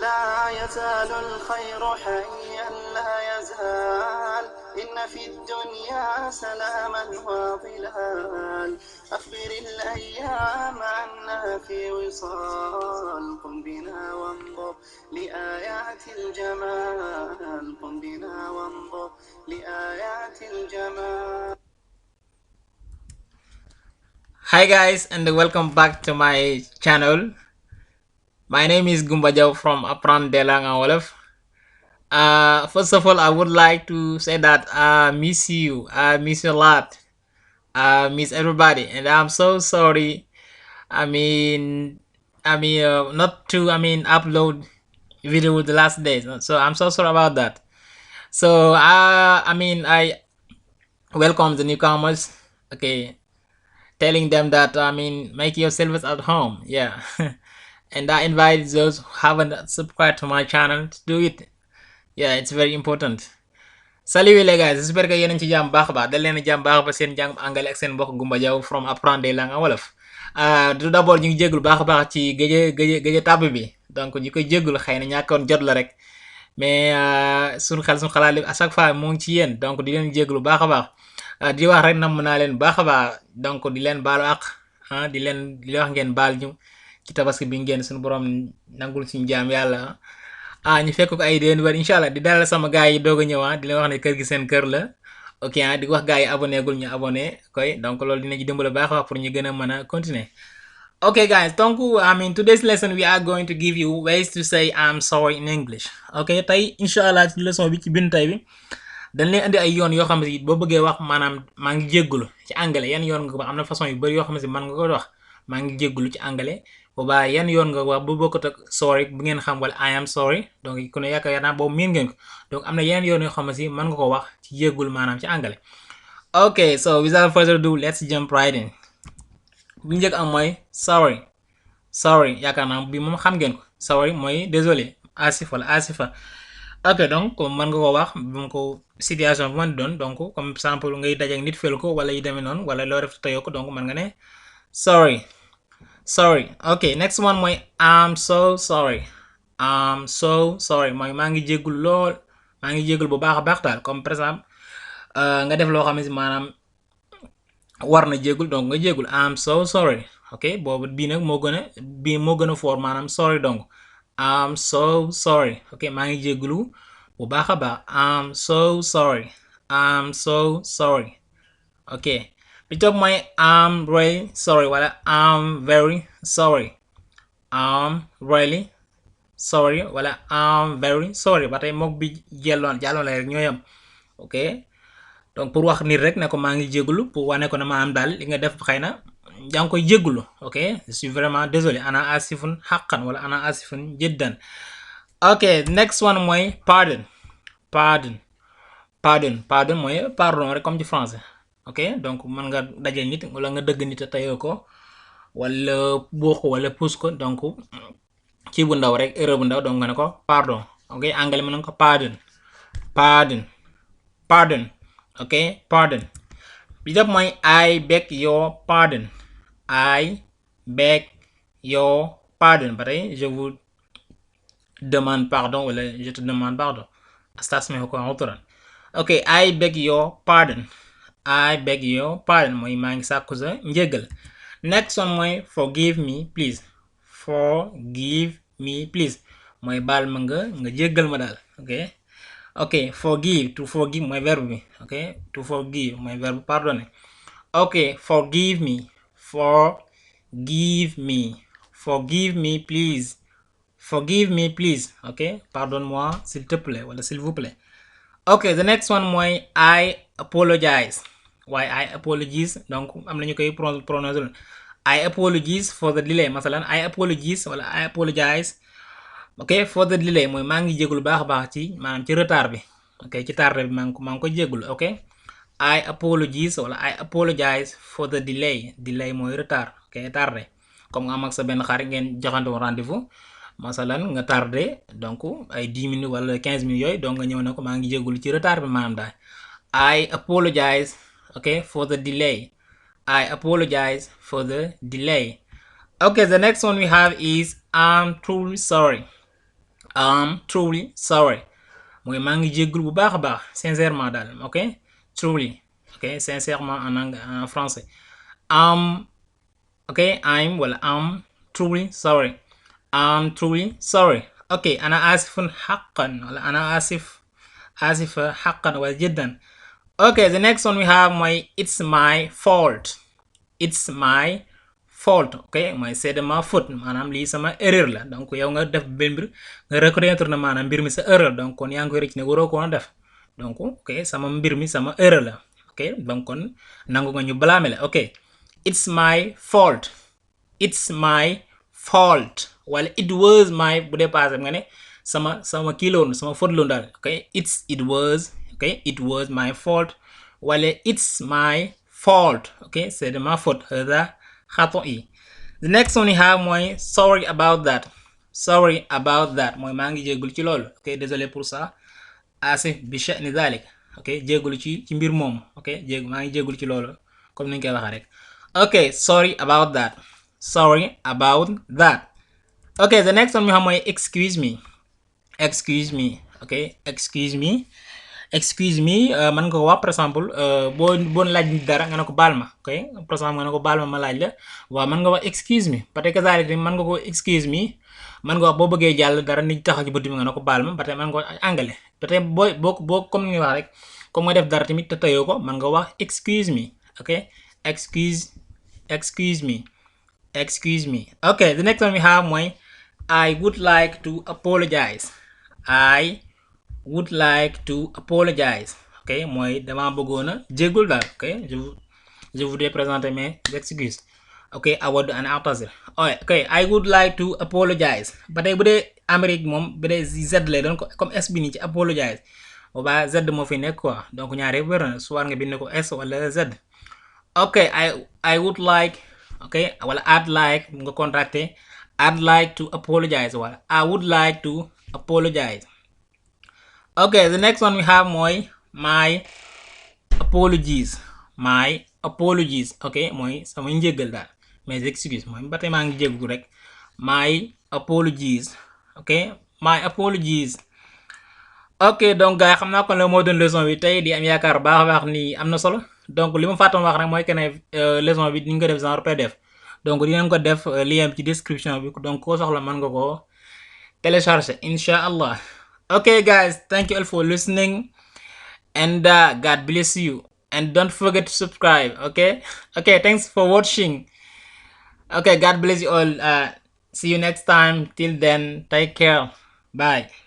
لا يزال الخير حيا لا يزال إن في الدنيا سلاما وظلال أخبر الأيام أنها في وصال قم بنا وانظر لآيات الجمال قم بنا وانظر لآيات الجمال. Hi guys, and welcome back to my channel. My name is Gumbajau from Apprendre des langues en wolof. First of all, I would like to say that I miss you. I miss you a lot. I miss everybody, and I'm so sorry. Not to upload video the last days. So I'm so sorry about that. So I welcome the newcomers. Okay, telling them that make yourselves at home. Yeah. And I invite those who haven't subscribed to my channel to do it. Yeah, it's very important. Salut les gars, j'espère que yéen a ngi ci jàmm baax a baax dal leen jàmm baax ba seen jàng anglais ak seen mbokk Gumba Jaw from Apprendre des langues en wolof. Tout d'abord ñu ngi jégalu baax a baax ci gëj a tàbb bi donc ñu koy jégalu xëy na ñàkkoon jot la rek mais suñu xalaat li à chaque fois mu ngi ci yéen donc di leen jégalu baax a baax di wax rek namm naa leen baax a baax donc di leen baalu àq di wax ngeen baal ñu ci tabaski bi ngeen suñu borom nangul suñu jaam yàlla ñu fekk ko ay déen war incha allah di dalal sama gars yi doog a ñëw di leen wax ne kër gi seen kër la ok di wax gars yi abonné gul ñu abonné koy donc loolu dina ci dimbale baax a wax pour ñu gën a mën a continuer. Okay guys, donc today's lesson we are going to give you ways to say I'm sorry in English. Ok tey incha allah ci leçon bi ci bind tey bi dañ leen indi ay yoon yoo xam ne boo bëggee wax maanaam maa ngi jéggulu ci anglais yan yoon nga ko am na façon yu bëri yoo xam ne mën nga ko wax maa ngi jéggulu ci anglais boobaa yan yoon nga wax bu bokkut ak sorry bu ngeen xam wala I am sorry donc ku ne yaakaar naa boobu miin ngeen ko donc am na yeneen yoon yoo xam ne mën nga ko wax ci jéggul maanaam ci anglais. Ok, so without further ado let's jump right in. bu njëkk am mooy sorry yaakaar naa bi moom xam ngeen ko sorry mooy désolé asif wala asifa. ok donc mën nga ko wax bu ma ko situation bu man doon donc comme exemple ngay dajeek nit fel ko wala yu demee noonu wala loo def teyoo ko donc mën nga ne sorry. ok next one mooy I'm so sorry mooy maa ngi jéggul lool maa ngi jéggul bu baax a baax daal comme par exemple nga def loo xam ne maanaam war na jéggul donc nga jéggul I'm so sorry. ok boobu bii nag moo gën a fort maanaam sorry donc I'm so sorry. ok maa ngi jéggulu bu baax a baax I'm so sorry. ok bi topp mooy I'm really sorry wala I'm very sorry. I'm really sorry wala I'm very sorry ba tey mook bi jàlloon la rek ñoo yam. ok donc pour wax nit rek ne ko maa ngi jéggulu pour wane ko ne maanaam daal li nga def xëy na yaa ngi koy jéggulu. ok je suis vraiment désolé ana asifun xaqan wala ana asifun jiddan. ok next one mooy pardon mooy pardon rek comme ci français. ok donc mën nga daje nit wala nga dëgg nit a tayoo ko wala buux ko wala puus ko donc ci bu ndaw rek erreur bu ndaw donc nga ne ko pardon. ok anglais mën nga ko pardon. ok pardon bi def mooy I beg your pardon ba tey je vous demande pardon wala je te demande pardon astasme ko autoran. ok I beg your pardon mooy maa ngi sàkku sa njéggal. next one mooy forgive me please mooy baal ma nga jéggal ma daal. ok forgive to forgive mooy verbe bi. ok to forgive mooy verbe pardonner. ok forgive me please. ok pardonne-moi s'il te plaît wala s'il vous plaît. ok the next one mooy I apologize waaye I apologize donc am na ñu koy prononcer I apologize for the delay masalan I apologize wala I apologize. ok for the delay mooy maa ngi jégalu baax a baax ci maanaam ci retard bi. ok ci tardé bi maa ngi ko jégalu. ok I apologize wala I apologize for the delay mooy retard. ok tardé comme nga am ak sa benn xarit ngeen joxante woon rendez-vous masalan nga tardé donc ay 10 minutes wala 15 minutes yooyu donc nga ñëw na ko maa ngi jégalu ci retard bi maanaam daal I apologize. ok for the delay. ok the next one we have is I'm truly sorry. truly sorry mooy maa ngi jéggul bu baax a baax sincèrement daal ok truly ok sincèrement en français ok I'm truly sorry ok ana asifun haqqan wala ana asifa haqqan wala jiddan. Okay, the next one we have mooy it's my fault ok mooy c'est de ma faute maanaam lii sama erreur la donc yow nga def benn mbir nga reconnaître na maanaam mbir mi sa erreur donc kon yaa ngi koy rëcc ne waroo ko woon def donc ok sama mbir mi sama erreur la ok donc kon nangu nga ñu blâmer la ok it's my fault wala it was my bu dee passé nga ne sama kii la woon sama faute la woon daal ok it was my fault wala it's my fault ok c'est de ma faute hada xato'i. The next one we have mooy sorry about that mooy maa ngi jéggul ci loolu ok désolé pour ça asif bi sha'ni dhalik ok jéggulu ci mbir moom ok maa ngi jéggul ci loolu comme ni ñu koy waxee rek ok sorry about that ok the next one we have mooy excuse me ok excuse me mën nga ko wax par exemple boo laaj nit dara nga ne ko baal ma ok par exemple nga ne ko baal ma laaj la waaw mën nga wax excuse me parce que zaalik mën nga ko excuse me mën nga wax boo bëggee jàll dara nit taxaw ci bëtt bi nga ne ko baal ma ba tey mën nga ko anglais ba tey boo comme ni nga wax rek comme nga def dara tamit te teyoo ko mën nga wax excuse me ok excuse me ok the next one we have mooy I would like to apologize ok mooy dama bëggoon a jéggul daal ok je voudrais présenter mes excuses ok awaddu an a'tazir ok I would like to apologize ba tey bu dee Amérique moom bu dee z lay doon comme s bi nii ci apologize boobaa z moo fi nekk quoi donc ñaari wér na soit nga bind ko s wala z ok I would like ok wala I'd like nga contacter I'd like to apologize wala I would like to apologize. Okay, the next one we have mooy my apologies ok mooy sama njéggal daal mes excuses mooy ba tey maa ngi jéggu rek my apologies ok donc gars yi xam naa kon la moo doon leçon bi tey di am yaakaar baax a baax ni am na solo donc li ma fàttoon wax rek mooy que ne leçon bi ni ñu ko def genre PDF donc dinañ ko def lien ci description bi donc koo soxla mën nga ko télécharger insha allah. Okay guys, thank you all for listening and God bless you and don't forget to subscribe. Okay, thanks for watching. Okay, God bless you all. See you next time. Till then, take care. Bye.